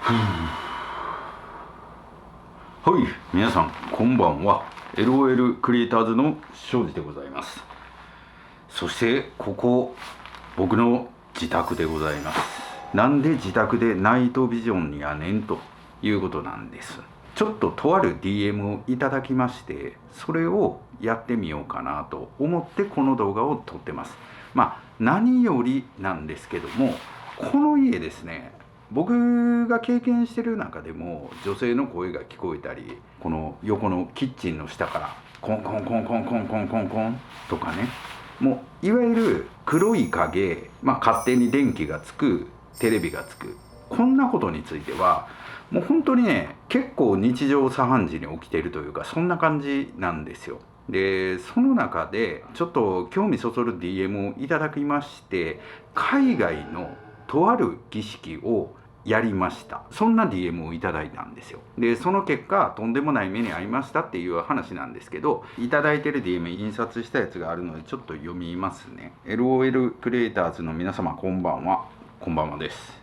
はい、皆さんこんばんは。 LOL クリエイターズの庄司でございます。そしてここ僕の自宅でございます。なんで自宅でナイトビジョンやねんということなんです。ちょっととある DM をいただきまして、それをやってみようかなと思ってこの動画を撮ってます。何よりなんですけども、この家ですね、僕が経験してる中でも女性の声が聞こえたり、この横のキッチンの下からコンコンコンコンコンコンコンコンとかね、もういわゆる黒い影、勝手に電気がつく、テレビがつく、こんなことについてはもう本当にね、結構日常茶飯事に起きているというか、そんな感じなんですよ。でその中でちょっと興味そそる DM をいただきまして、海外のとある儀式をやりました。そんな DM をいただいたんですよ。でその結果とんでもない目に遭いましたっていう話なんですけど、いただいてる DM 印刷したやつがあるのでちょっと読みますね。 LOL クリエイターズの皆様こんばんは。こんばんはです。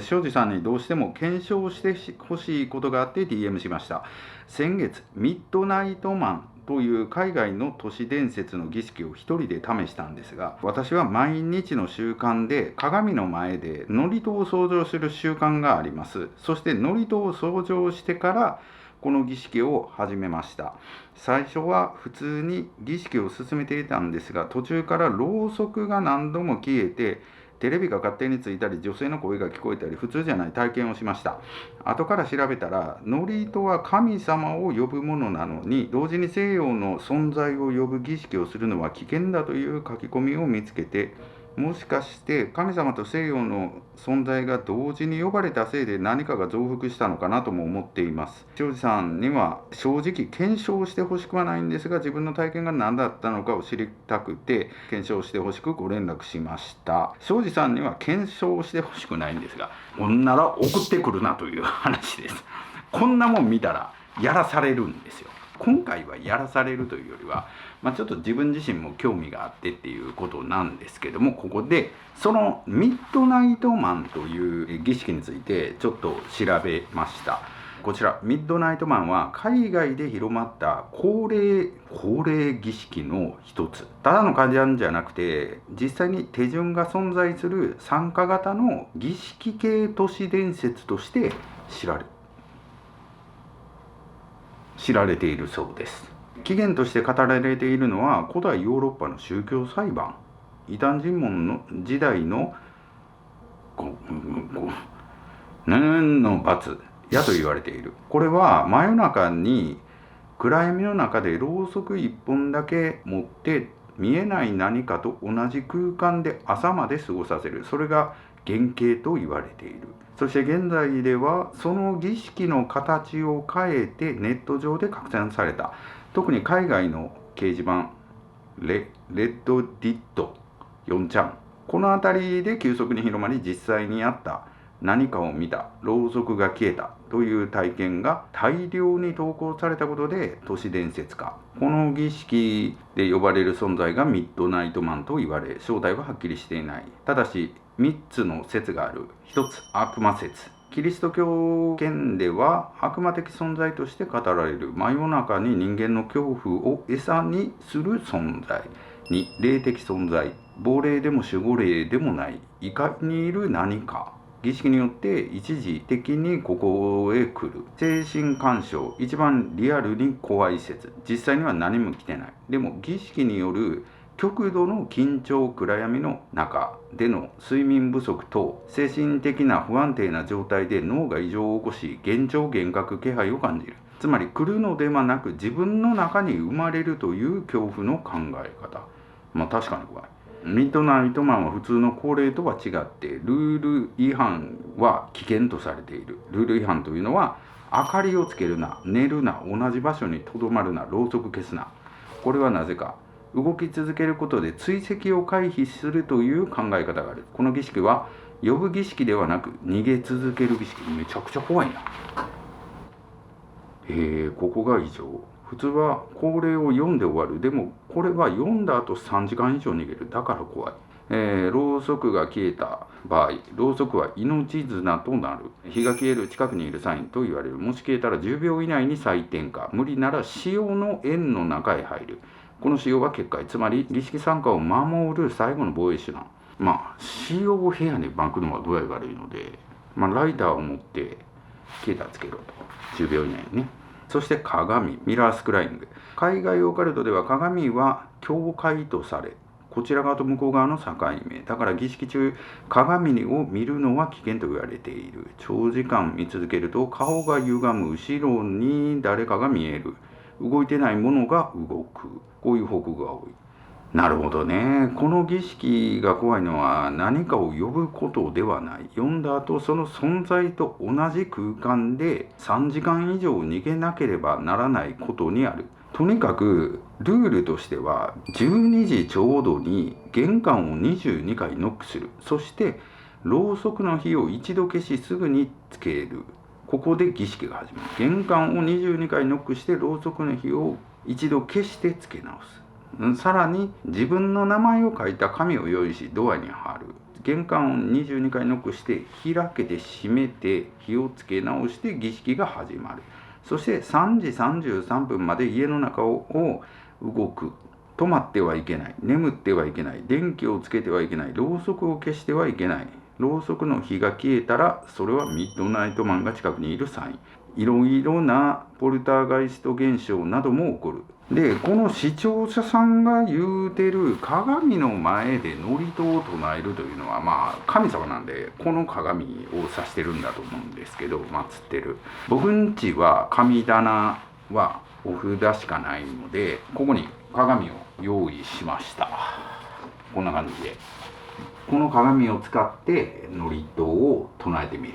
庄司さんにどうしても検証してほしいことがあって DM しました。先月ミッドナイトマンという海外の都市伝説の儀式を一人で試したんですが、私は毎日の習慣で鏡の前で祝詞を掃除する習慣があります。そして祝詞を掃除してからこの儀式を始めました。最初は普通に儀式を進めていたんですが、途中からろうそくが何度も消えて、テレビが勝手についたり、女性の声が聞こえたり、普通じゃない体験をしました。後から調べたら、祝詞は神様を呼ぶものなのに、同時に西洋の存在を呼ぶ儀式をするのは危険だという書き込みを見つけて、もしかして神様と西洋の存在が同時に呼ばれたせいで何かが増幅したのかなとも思っています。庄司さんには正直検証してほしくはないんですが、自分の体験が何だったのかを知りたくて検証してほしくご連絡しました。庄司さんには検証してほしくないんですが、ほんなら送ってくるなという話です。こんなもん見たらやらされるんですよ。今回はやらされるというよりは、ちょっと自分自身も興味があってっていうことなんですけども、ここでそのミッドナイトマンという儀式についてちょっと調べました。こちらミッドナイトマンは海外で広まった恒例儀式の一つ。ただの患者じゃなくて、実際に手順が存在する参加型の儀式系都市伝説として知られているそうです。起源として語られているのは古代ヨーロッパの宗教裁判、異端尋問の時代の何の罰やと言われている。これは真夜中に暗闇の中でろうそく一本だけ持って見えない何かと同じ空間で朝まで過ごさせる、それが原型と言われている。そして現在ではその儀式の形を変えてネット上で拡散された。特に海外の掲示板レッドディット4ちゃん、この辺りで急速に広まり、実際にあった何かを見た、ろうそくが消えたという体験が大量に投稿されたことで都市伝説化。この儀式で呼ばれる存在がミッドナイトマンと言われ、正体ははっきりしていない。ただし3つの説がある。1つ、悪魔説。キリスト教圏では悪魔的存在として語られる真夜中に人間の恐怖を餌にする存在。2、霊的存在。亡霊でも守護霊でもない異界にいる何か。儀式によって一時的にここへ来る。精神干渉。一番リアルに怖い説。実際には何も来てない。でも儀式による極度の緊張、暗闇の中での睡眠不足と精神的な不安定な状態で脳が異常を起こし、幻聴幻覚気配を感じる。つまり来るのではなく自分の中に生まれるという恐怖の考え方。確かに怖い。ミッドナイトマンは普通の高齢とは違ってルール違反は危険とされている。ルール違反というのは、明かりをつけるな、寝るな、同じ場所にとどまるな、ろうそく消すな。これはなぜか、動き続けることで追跡を回避するという考え方がある。この儀式は呼ぶ儀式ではなく逃げ続ける儀式。めちゃくちゃ怖いな。ここが異常。普通は恒例を読んで終わる。でもこれは読んだ後3時間以上逃げる。だから怖い。ろうそくが消えた場合、ろうそくは命綱となる。火が消える近くにいるサインと言われる。もし消えたら10秒以内に再点火。無理なら塩の円の中へ入る。この塩は結界、つまり儀式参加を守る最後の防衛手段。塩を部屋に撒くのは具合悪いので、ライターを持って消えたらつけろと。10秒以内にね。そして鏡、ミラースクライング。海外オカルトでは鏡は境界とされ、こちら側と向こう側の境目。だから儀式中、鏡を見るのは危険と言われている。長時間見続けると顔が歪む、後ろに誰かが見える。動いてないものが動く。こういう報告が多い。なるほどね。この儀式が怖いのは何かを呼ぶことではない。呼んだ後、その存在と同じ空間で3時間以上逃げなければならないことにある。とにかくルールとしては12時ちょうどに玄関を22回ノックする。そしてろうそくの火を一度消しすぐにつける。ここで儀式が始まる。玄関を22回ノックしてろうそくの火を一度消してつけ直す。さらに自分の名前を書いた紙を用意しドアに貼る。玄関を22回ノックして開けて閉めて火をつけ直して儀式が始まる。そして3時33分まで家の中を動く。止まってはいけない。眠ってはいけない。電気をつけてはいけない。ろうそくを消してはいけない。ろうそくの火が消えたらそれはミッドナイトマンが近くにいるサイン。いろいろなポルターガイスト現象なども起こる。で、この視聴者さんが言うてる鏡の前で祝詞を唱えるというのは神様なんでこの鏡を指してるんだと思うんですけど、祀ってる。僕んちは神棚はお札しかないので、ここに鏡を用意しました。こんな感じで。この鏡を使って祝詞を唱えてみる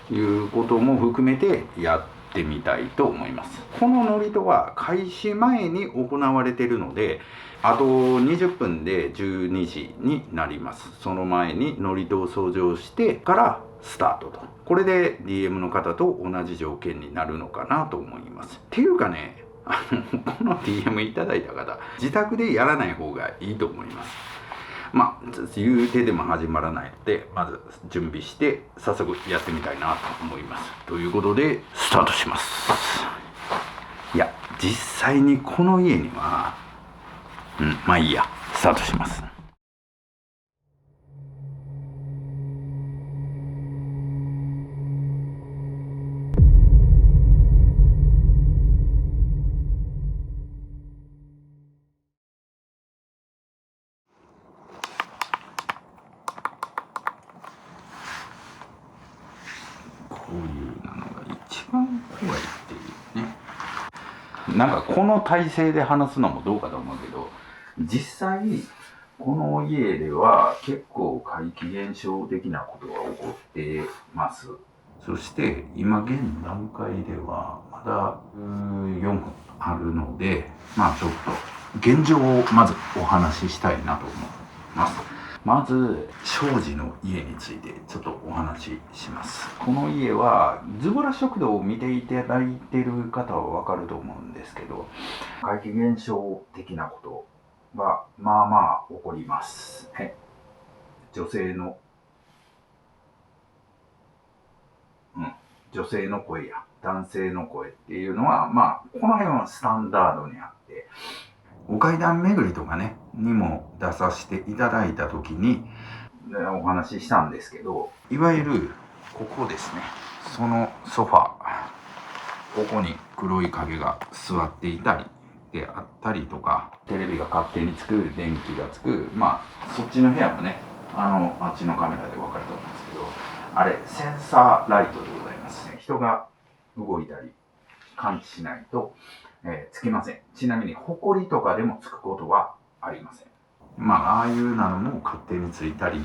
ということも含めてやってみたいと思います。この祝詞は開始前に行われているので、あと20分で12時になります。その前に祝詞を掃除してからスタートと。これで DM の方と同じ条件になるのかなと思います。っていうかね、この DM いただいた方、自宅でやらない方がいいと思います。言うてでも始まらないので、まず準備して早速やってみたいなと思います。ということでスタートします。いや、実際にこの家には、いいや、スタートします。こういうのが一番怖いっていうね。なんかこの体勢で話すのもどうかと思うけど、実際この家では結構怪奇現象的なことが起こってます。そして今現段階ではまだ4分あるので、ちょっと現状をまずお話ししたいなと思います。まず庄司の家についてちょっとお話しします。この家はズボラ食堂を見ていただいている方はわかると思うんですけど、怪奇現象的なことは起こります。女性の声や男性の声っていうのはこの辺はスタンダードにあって、お階段巡りとかねにも出させていただいた時にお話ししたんですけど、いわゆるここですね、そのソファー、ここに黒い影が座っていたりであったりとか、テレビが勝手につく、電気がつく、そっちの部屋もね、あっちのカメラで分かると思うんですけど、あれセンサーライトでございますね。人が動いたり感知しないとつきません。ちなみにホコリとかでもつくことはありません。ああいうのも勝手についたり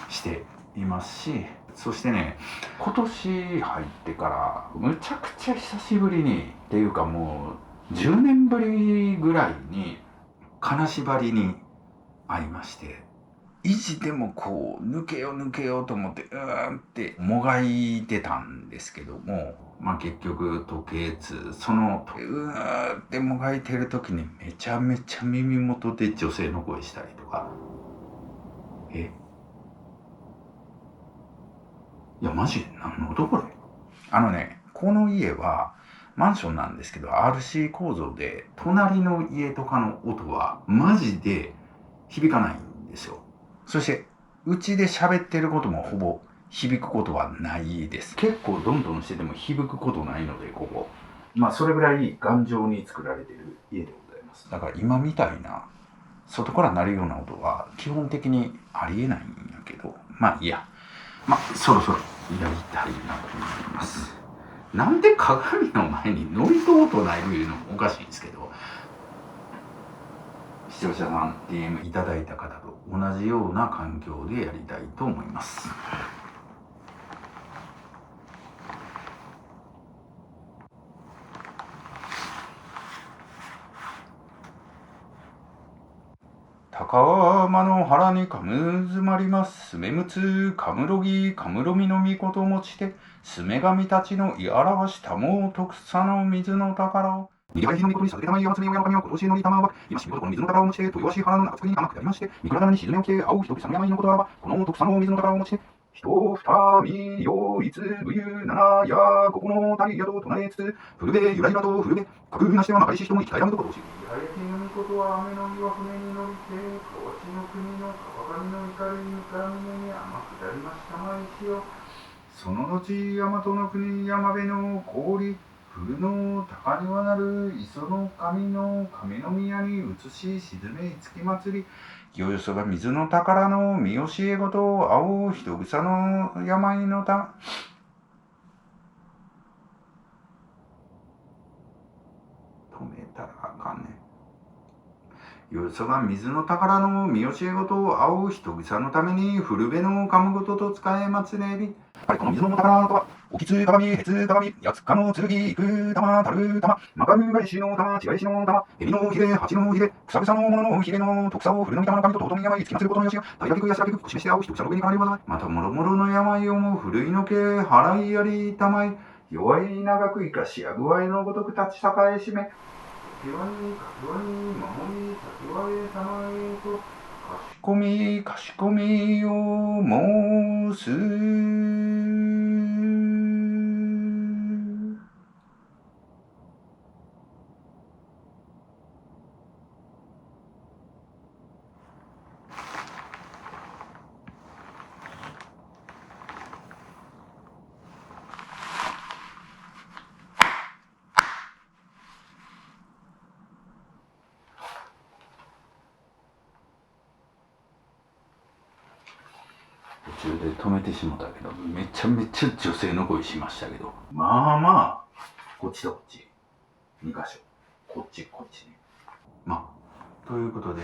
していますし、そしてね、今年入ってからむちゃくちゃ久しぶりにっていうかもう10年ぶりぐらいに金縛りに会いまして、意地でもこう抜けようと思ってってもがいてたんですけども、結局吐血、そのってもがいてる時にめちゃめちゃ耳元で女性の声したりとか、いやマジで何の音これ。この家はマンションなんですけど RC 構造で、隣の家とかの音はマジで響かないんですよ。そしてうちで喋ってることもほぼ響くことはないです。結構どんどんしてても響くことないので、ここそれぐらい頑丈に作られてる家でございます。だから今みたいな外から鳴るような音は基本的にありえないんやけど、いいや、そろそろやりたいなと思います。なんで鏡の前にノイズを唱えるいうのもおかしいんですけど、視聴者さん DM いただいた方と同じような環境でやりたいと思います。高天の腹にかむずまります。すめむつ、かむろぎ、かむろみのみこともちて、すめ神たちのいあらわしたも徳さの水の宝を。右はひのみことにさずけたまい山つめ親の神は今年のりたまば、今しみことこの水の宝を持ちて、豊し原の中つくに甘くなりまして、三倉棚に沈めをきて、青ひときさの山のことあらば、この徳さの水の宝を持ちて、人二見よいつぶゆ七やここの谷宿と唱えつつ、古べゆらゆらと古べ格なしてはまかりし人も生き返らぬとことし。八重天の御事は雨の日は船に乗りて、河内の国の川上の怒りにから峰に天下りましたまいしよ。その後大和の国山辺の氷古の高庭なる磯の神の亀宮に移し沈めいつき祭り、清よそが水の宝の見教えごと青人草の病のた止めたらあかんね。よそが水の宝の見教えごと青人草のために古べのかむごとと使え祭れり。この水の宝とは、おきつ鏡、へつ鏡、やつかの剣、いく玉、たる玉、まかるが石の玉、ちがいしの玉、エビのひれ、八のひれ、草草のもののひれの徳さを古の御玉の神と尊み病、つきまつることのよしよ、大学やしらけく、示して青人草の上にかなりわざい。またもろもろの病をも古いのけ、払いやりたまい、弱い長く生かしや具合のごとく立ち栄えしめ、かきわにかきわに守りたきわえたまえとかしこみを申す。途中で止めてしまったけど、めちゃめちゃ女性の声しましたけど、こっちとこっち2箇所、こっちこっちね。ということで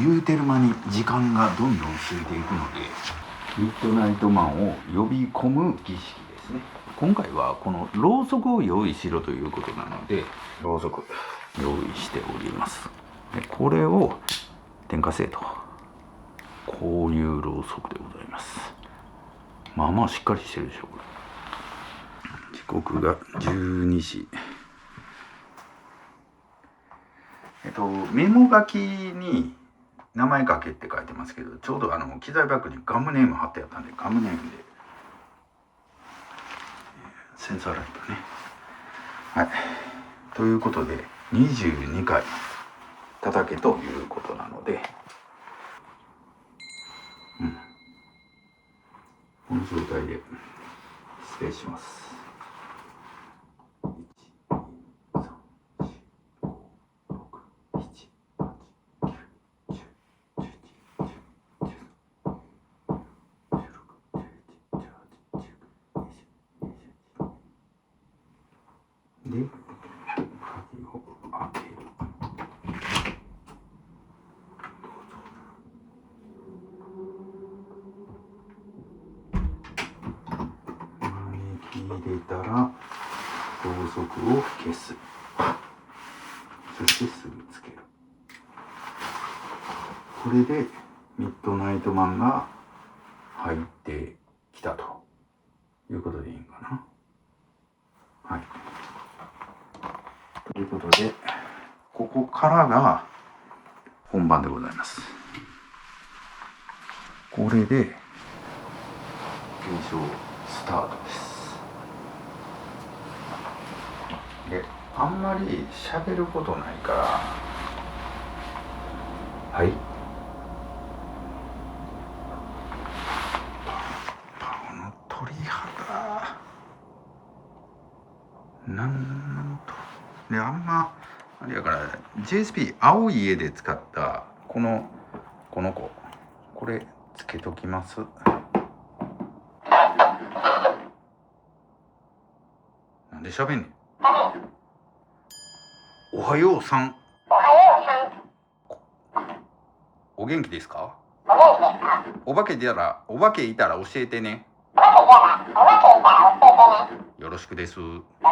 言うてる間に時間がどんどん過ぎていくので、ミッドナイトマンを呼び込む儀式ですね。今回はこのろうそくを用意しろということなので、ろうそく用意しております。でこれを点火せえと、こういうろうそくでございます。しっかりしてるでしょこれ。時刻が12時。メモ書きに名前書けって書いてますけど、ちょうど機材バッグにガムネーム貼ってあったんで、ガムネームでセンサーライトね。はい。ということで22回叩けということなので、この状態で失礼します。で、鍵を開ける。入れたらろうそくを消す。そしてすぐつける。これでミッドナイトマンが入ってきたということでいいんかな。はい。ということで、ここからが本番でございます。これで検証スタートです。で、あんまり喋ることないから、はい。この鳥肌なんとで、あんまあれやから JSP 青い家で使ったこの子、これつけときます。なんで喋んねん。おはようさん。お元気ですか？お化けいたら教えてね。よろしくです。よし、じ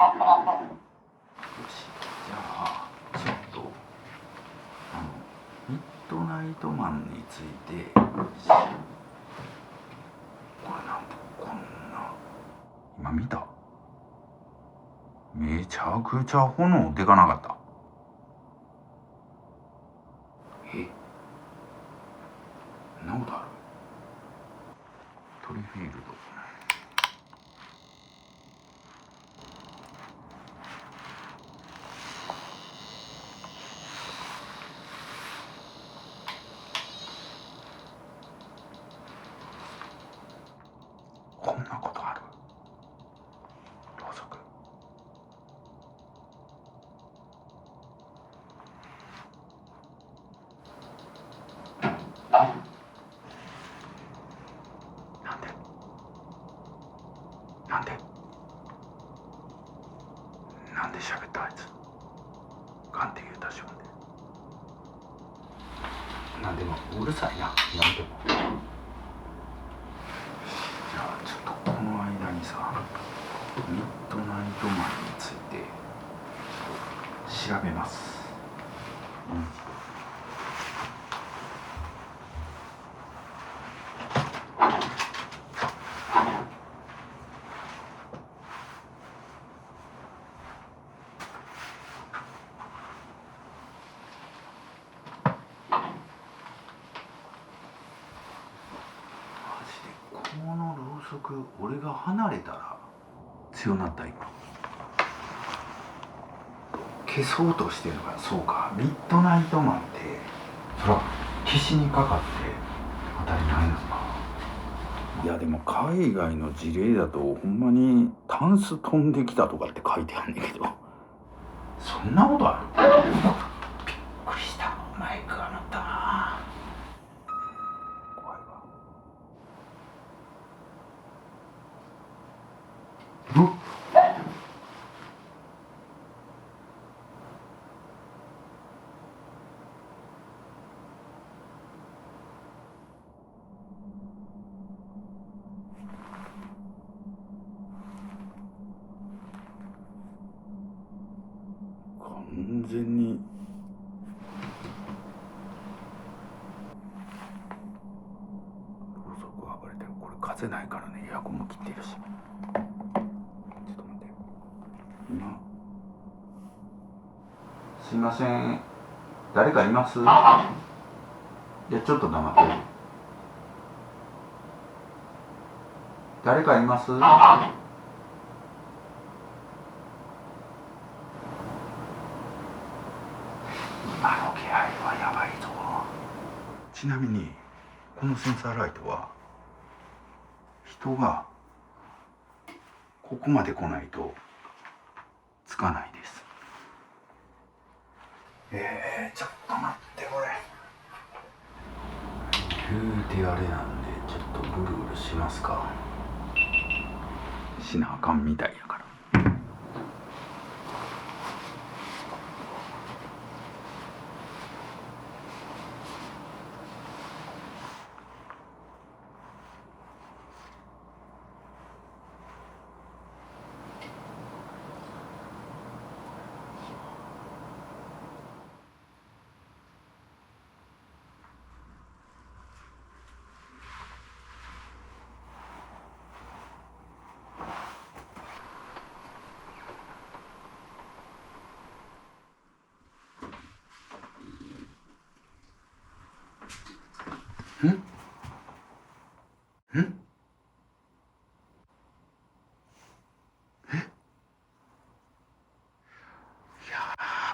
ゃあちょっとミッドナイトマンについて、これなんでこんな、今見た？めちゃくちゃ炎でかなかった？そんなことある？トリフィールド、こんなことある？ろうそく。なんで喋ったあいつ。ガンって言うたしほんで。なんでもうるさいな、なんでも。じゃあちょっとこの間にさ、ミッドナイトマンについて調べます。このろうそく、俺が離れたら強なった今。消そうとしてるから。そうか、ミッドナイトマンってそら必死にかかって当たり前なのか。いやでも海外の事例だとほんまにタンス飛んできたとかって書いてあるんだけど、そんなことある？びっくりした。マイクが鳴ったな。怖いわ。完全にろうそくが暴れてる。これ風ないからね、エアコンも切ってるし。ちょっと待って、今すいません、誰かいます？いやちょっと黙ってる。誰かいます？今の気配はやばいぞ。ちなみにこのセンサーライトは人がここまで来ないとつかないです。ちょっと待って、これ言うてあれなんでちょっとブルブルしますか。しなあかんみたいやから。ん、や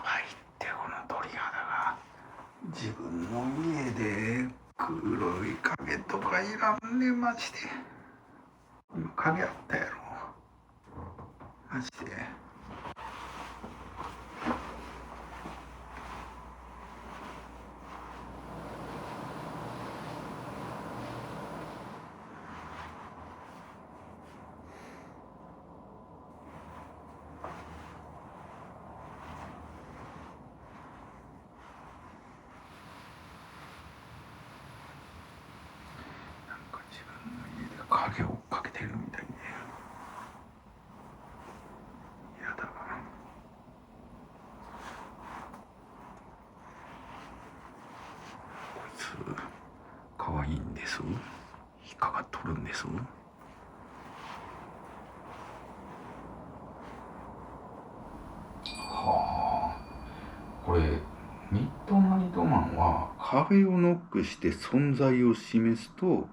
ばいってこの鳥肌が。自分の家で黒い影とかいらんねマジで。今影あったやろマジで。なんか自分の家で影を追っかけてるみたいで嫌だな。こいつ可愛いんです。引っかかっとるんです。はあ、これミッドナイトマンは壁をノックして存在を示すと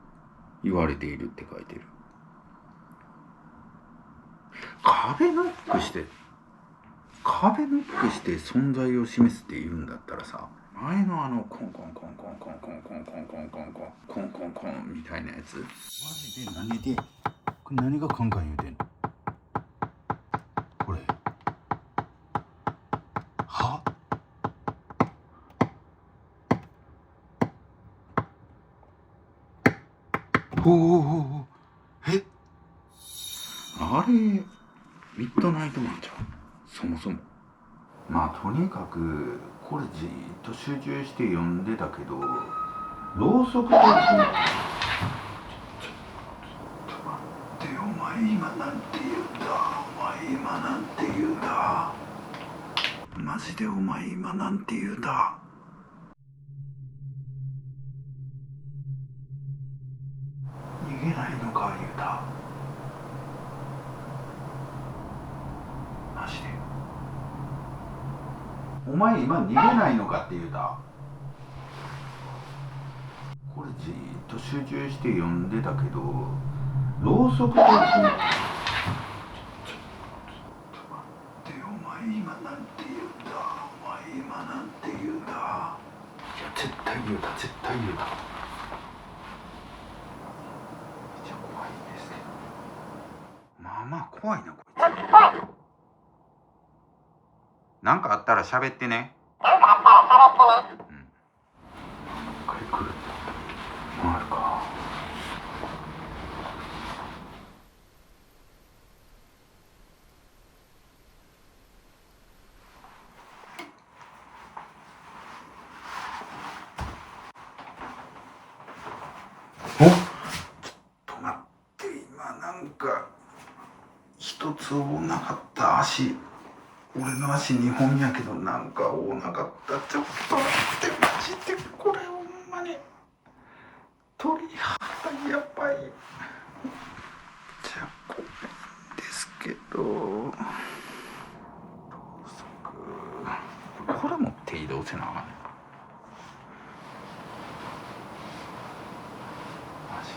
言われているって書いてる。壁ノックして存在を示すって言うんだったらさ、前のコンコンコンコンコンコンコンコンコンコンコンコンコンコンみたいなやつ、マジで何でこれ何がカンカン言うてんのこれ。はおえあれミッドナイトマンじゃんそもそも。まあとにかくこれじーっと集中して読んでたけど、ろうそくとちょっと待ってお前今なんて言うんだ。お前今なんて言うんだ。マジでお前今なんて言うんだ。逃げないのか言うた。マジでお前今逃げないのかって言うた。これじーっと集中して読んでたけど、ろうそくとちょっと待ってお前今なんて言うんだ。お前今なんて言うんだ。いや絶対言うた絶対言うた。めっちゃ怖いんですけど。まあまあ怖いなこいつ。なんかあったら喋ってね。うん。一回来る。回るか。お、ちょっと待って今なんか一つ多なかった足。俺の足2本やけどなんか多なかった。ちょっと待ってマジでこれほんまに鳥肌やばい。じゃあこれですけど、ろうそくこれ持って移動せなあかんね。マジ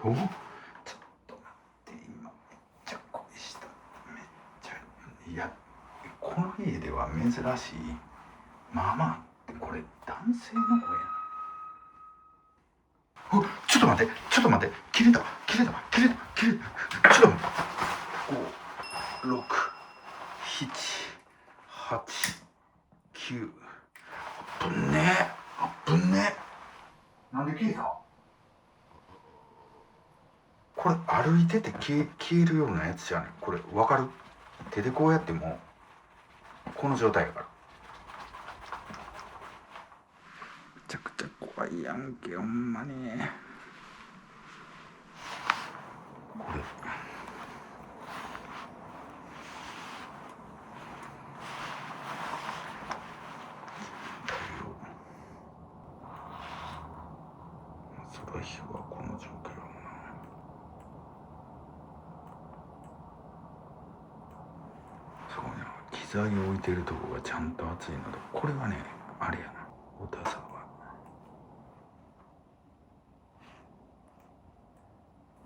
おちょっと待って今めっちゃ恋した。めっちゃいやこの家では珍しい。まあまあこれ男性の声やな。おちょっと待ってちょっと待って切れたちょっと待って5、6、7、8、9。ぶんねぶんね。なんで消えた。これ歩いてて消えるようなやつじゃね。これ分かる。手でこうやってもこの状態やから。めちゃくちゃ怖いやんけほんまに。これその日はこの状況やもんな。水揚げ置いてるとこがちゃんと熱いので、これはねあれやな、おたさは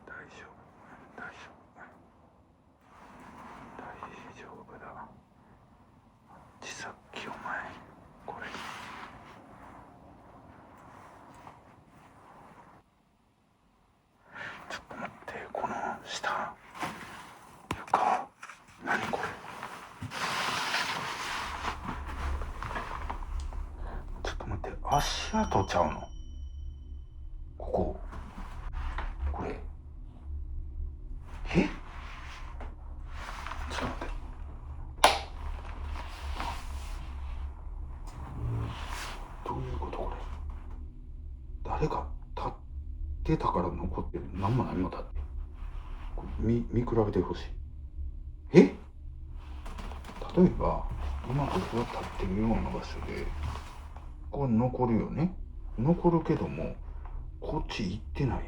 大丈夫大丈夫だ。さっきお前これちょっと待って、この下床何これ、ちょっと待って、足跡ちゃうのこれえ、ちょっと待って、どういうことこれ、誰か立ってたから残ってる、何も何も立って見比べてほしい。例えば今僕が立ってるような場所でこれ残るよね、残るけどもこっち行ってない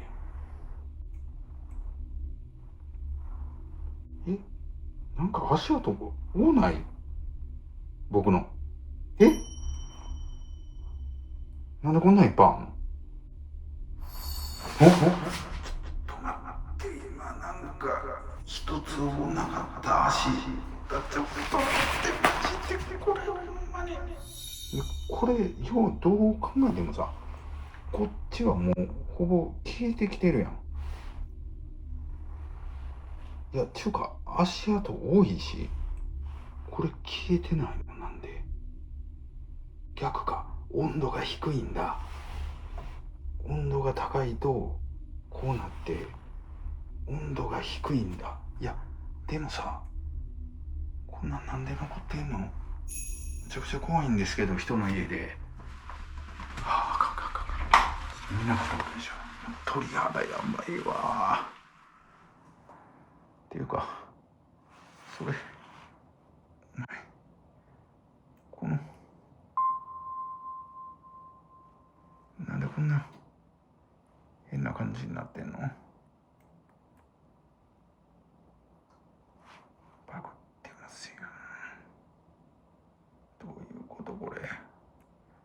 やん。なんか足跡多ない、僕の。なんでこんなんいっぱいあんの。ちょっと待って、今なんか一つもなかった足だ。ちょっと待って、マジでこれほんまにこれようどう考えてもさ、こっちはもうほぼ消えてきてるやん。いやちゅうか足跡多いし、これ消えてないのなんで。逆か、温度が低いんだ。温度が高いとこうなって温度が低いんだ。いやでもさ、こんなんで残ってんの、めちゃくちゃ怖いんですけど、人の家で。あかん見なかったことでしょ、鳥肌やばいわ。っていうかそれこのなんでこんな変な感じになってんの。バグってますよ。どういうことこれ。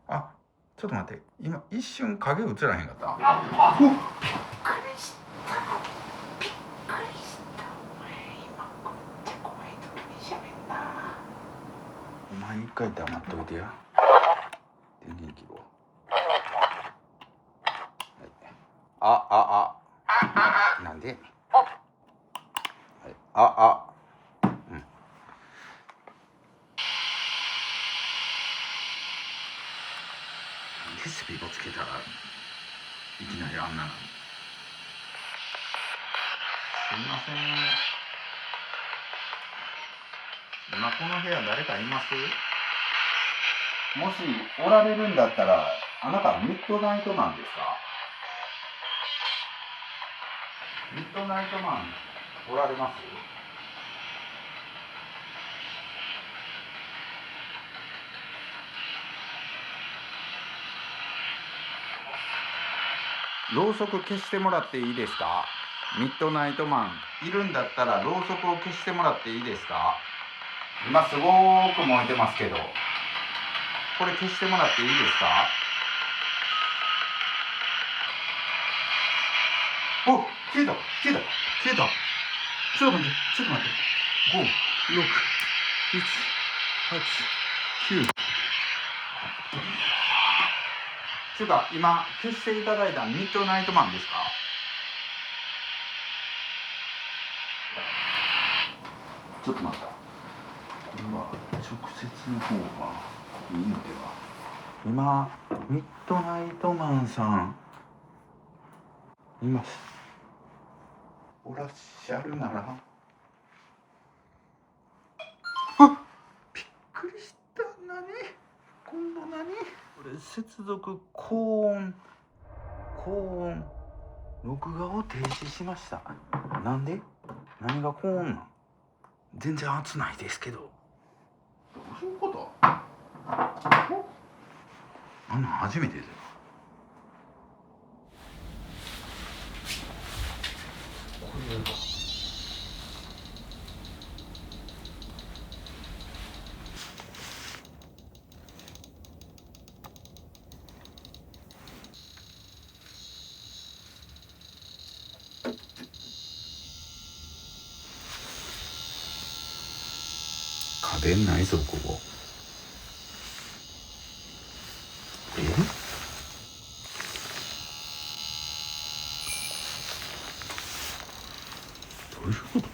あ、ちょっと待って、今一瞬影映らへんかった。びっくりしたびっくりした。今こっち怖い時にしゃべんな。お前一回黙っといてや。電源切ろう。なんで、スピードつけたらいきなりあんなの。すいません、今この部屋誰かいます？もしおられるんだったら、あなたミッドナイトマンですか？ミッドナイトマンおられます？ろうそく消してもらっていいですか？ミッドナイトマンいるんだったらろうそくを消してもらっていいですか？今すごーく燃えてますけど、これ消してもらっていいですか？お、消えた。ちょっと待って、5、6、1、8、9。ちゅうか今消していただいたミッドナイトマンですか？ちょっと待った。これは直接の方がいいのでは。今ミッドナイトマンさんいます。おらっしゃるなら。びっくりした。今度何？これ接続高音録画を停止しました。なんで？何が高音なん？全然熱ないですけど。どういうこと？あんなん初めてですよ。これ出んないぞここ。どういうこと？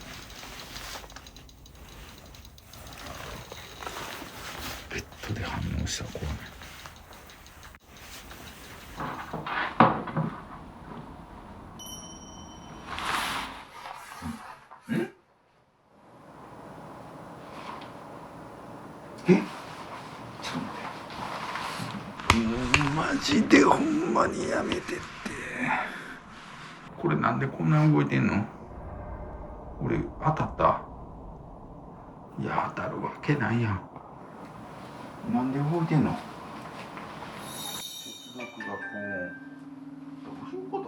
ベッドで反応したら怖い。え？ちょっと待って。マジでほんまにやめてって。これなんでこんな動いてんの？俺当たった？いや当たるわけないやん。なんで動いてんの？接続がこう、どういうこと？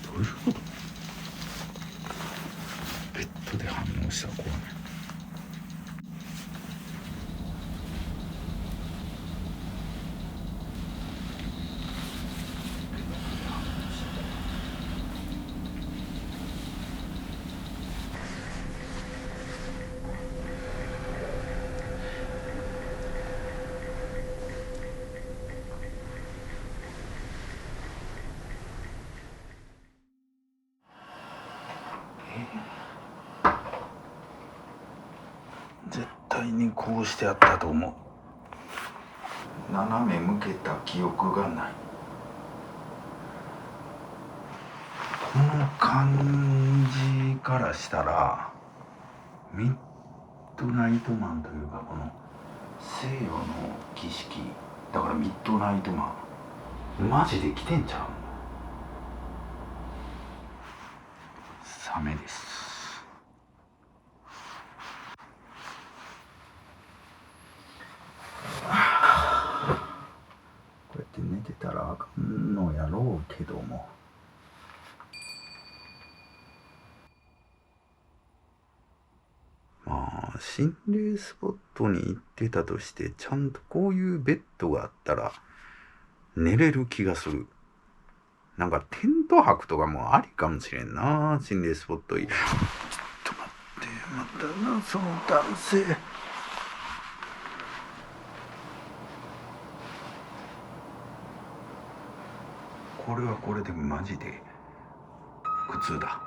どういうこと？ベッドで反応したら怖い。絶対にこうしてあったと思う。斜め向けた記憶がない。この感じからしたらミッドナイトマンというか、この西洋の儀式だからミッドナイトマンマジで来てんちゃう？サメです。こうやって寝てたらあかんのやろうけども、まあ心霊スポットに行ってたとして、ちゃんとこういうベッドがあったら寝れる気がする。なんかテント泊とかもありかもしれんな。心霊スポット。ちょっと待って、またなその男性。これはこれでマジで苦痛だ。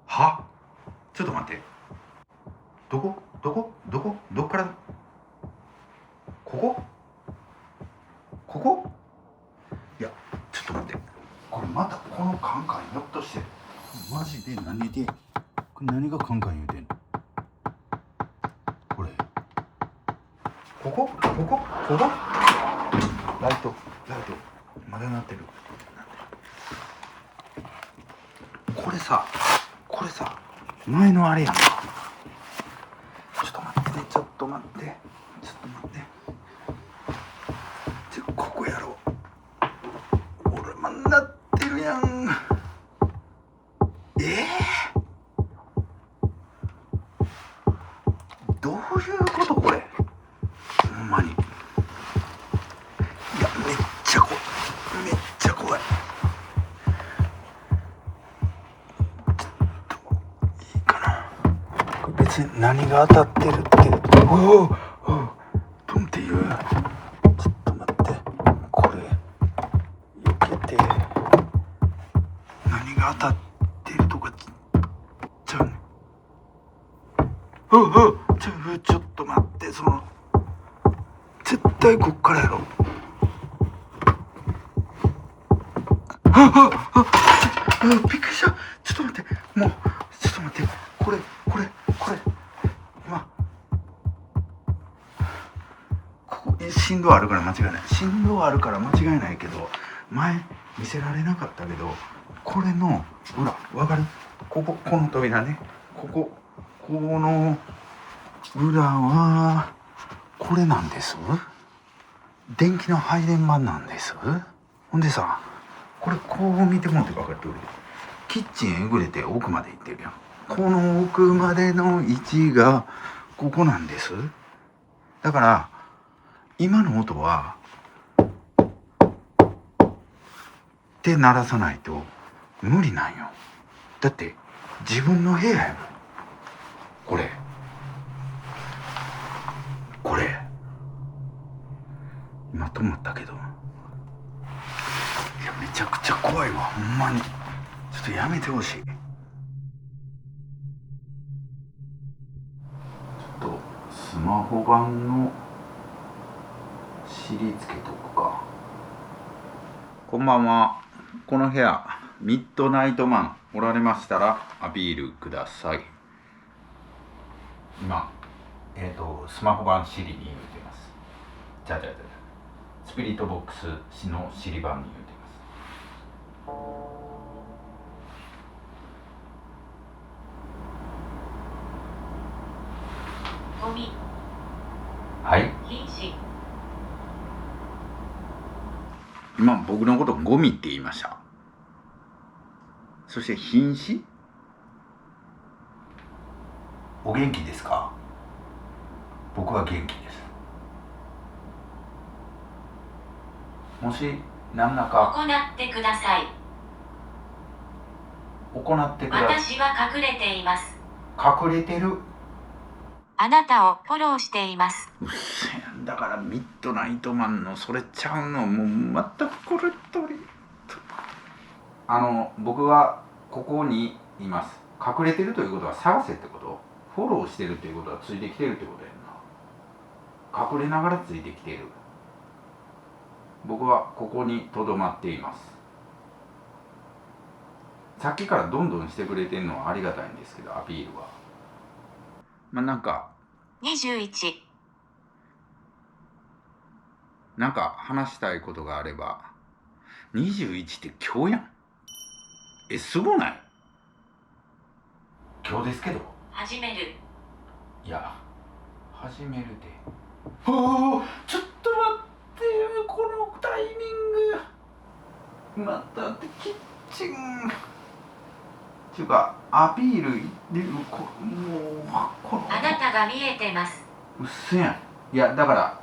は？ちょっと待って。どっから？ここ？いや、ちょっと待って。これまたこのカンカンひょっとしてマジで何で、これ何がカンカン言うてんの？これここライトまだなってる。これさ前のあれやんか。ちょっと待ってここやろ。俺まんなってるやん。どういうことこれ？ほんまに。いやめっちゃ怖い。ちょっといいかな。これ別に何が当たってるって。おおどんっていう。ちょっと待って。これ避けて。何が当たってるとかちゃうね。ちょっと待って。その絶対こっからやろ。びっくりした。ちょっと待って。これ今ここ振動あるから間違いない。振動あるから間違いないけど、前見せられなかったけど、これの裏わかる？この扉ね。この裏はこれなんです。電気の配電盤なんです。ほんでさ、これこう見てもらって分かる通りキッチンえぐれて奥まで行ってるやん。この奥までの位置がここなんです。だから今の音はって鳴らさないと無理なんよ。だって自分の部屋やもん。これ今止まったけど、いやめちゃくちゃ怖いわほんまに。ちょっとやめてほしい。ちょっとスマホ版の尻つけとくか。こんばんは。この部屋ミッドナイトマンおられましたらアピールください。今スマホ版シリに言うてます。スピリットボックスのシリ版に言うてます。ゴミ。はい。禁止。今僕のことゴミって言いました。そして瀕死。お元気ですか？僕は元気です。もし何らか行ってください。私は隠れています。隠れてる。あなたをフォローしています。うっせえんだからミッドナイトマンのそれちゃうの。もうまたこれとり僕はここにいます。隠れてるということは探せってこと。フォローしてるっていうことはついてきてるってことやんな。隠れながらついてきてる。僕はここにとどまっています。さっきからどんどんしてくれてるのはありがたいんですけど、アピールはなんか21なんか話したいことがあれば。21って今日やん。すごない？今日ですけど。始める。いや始めるで。ちょっと待ってよ、このタイミング。またキッチンっていうかアピールでもうこのあなたが見えてます。うっせやん。いやだから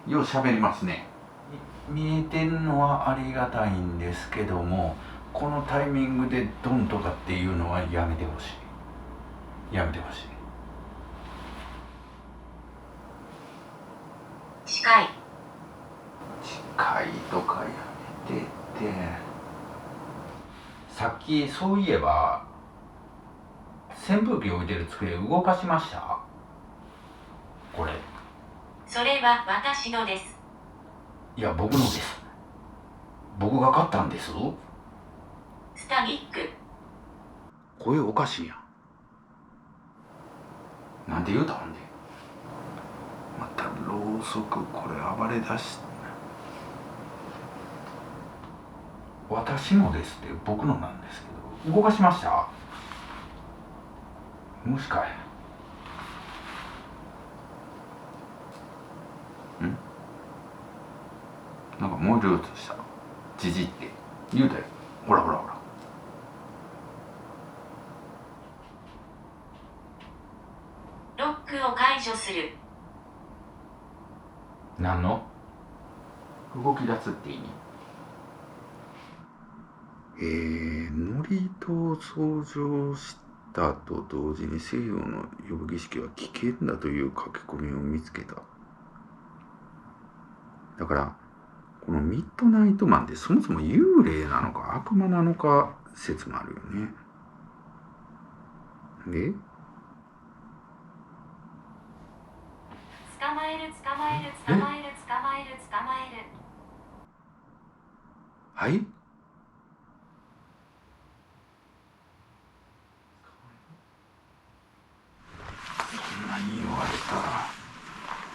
よう喋りますね。見えてんのはありがたいんですけども、このタイミングでドンとかっていうのはやめてほしい。やめてほしい。近いとかやめてって。さっきそういえば扇風機置いてる机動かしました？これそれは私のです。いや僕のです。僕が買ったんです。スタニック。声おかしいやん。なんで言うたほんで。またろうそくこれ暴れ出し。私のですって僕のなんですけど、動かしました？もしかい。なんか燃える音した。じじって言うたよ。ほら。ロックを解除する。何の？動き出すって意味。祝詞登場したと同時に西洋の呼ぶ儀式は危険だという書き込みを見つけた。だからこのミッドナイトマンってそもそも幽霊なのか悪魔なのか説もあるよね。で捕まえる。はい。そんなに言われたら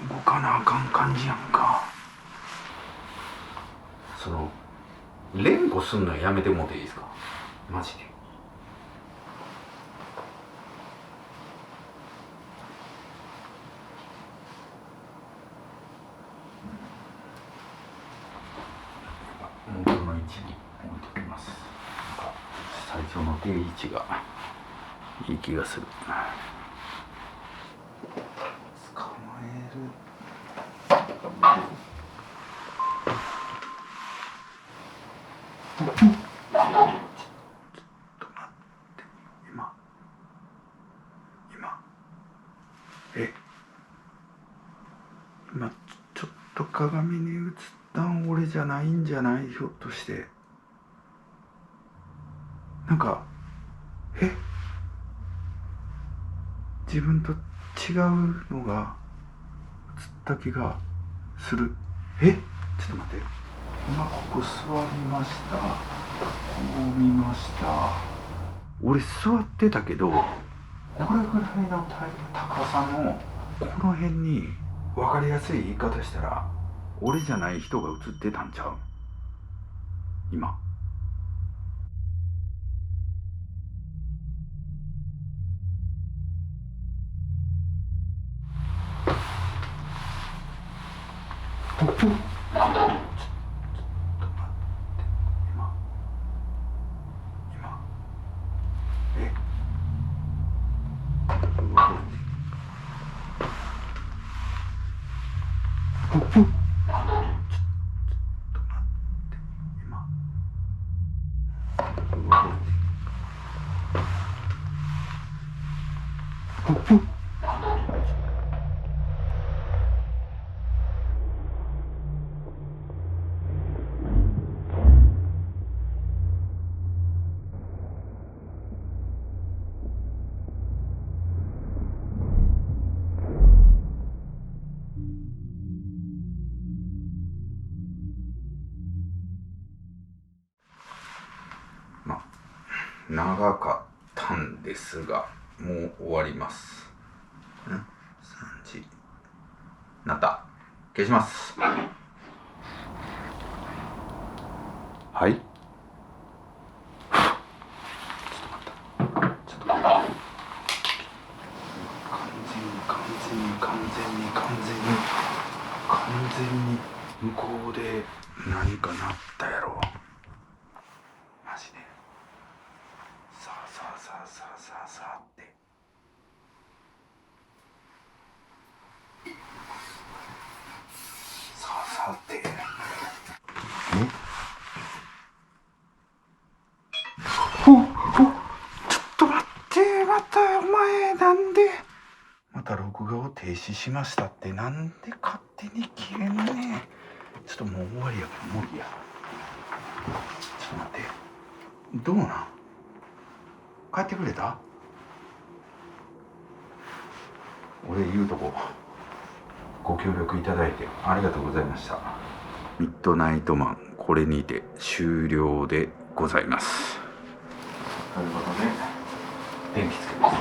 動かなあかん感じやんか。連呼すんのやめてもらっていいですか？マジで。元の位置に戻その定位置がいい気がする。捕まえる。ちょっと待って、今ちょっと鏡に映ったん俺じゃないんじゃない？ひょっとしてなんか自分と違うのが映った気がする。ちょっと待って、今ここ座りました。こう見ました。俺座ってたけど、これぐらいの高さのこの辺に分かりやすい言い方したら俺じゃない人が映ってたんちゃう？今長かったんですがもう終わります。3時なった。消します。はい。ちょっと待った。完全に向こうで何かなったやろ。マジで。さあってさあってちょっと待って、またお前なんでまた録画を停止しましたってなんで勝手に消えんね。ちょっともう終わりやから無理や。ちょっと待って、どうなん？帰ってくれた？俺言うとこご協力いただいてありがとうございました。ミッドナイトマンこれにて終了でございます。ということで電気つけます。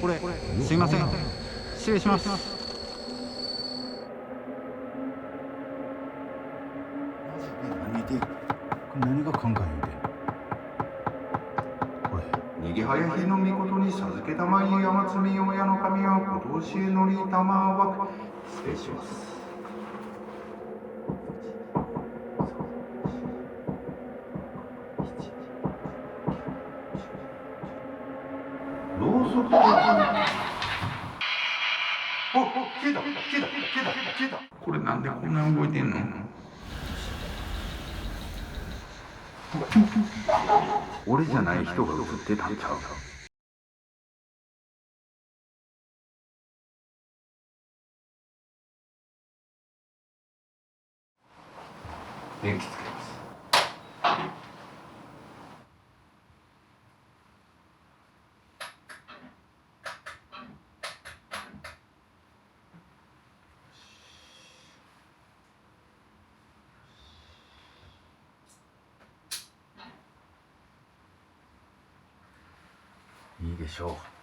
これすいません、失礼します。マジで何が考えんでこれ。逃げ早日の御事に授けたまい山積み親の神は今年へ乗りたまわく。失礼します。ろうそく消えた。これなんでこんな動いてんの？俺じゃない人が映ってたんちゃう？電気つけます。いいでしょう。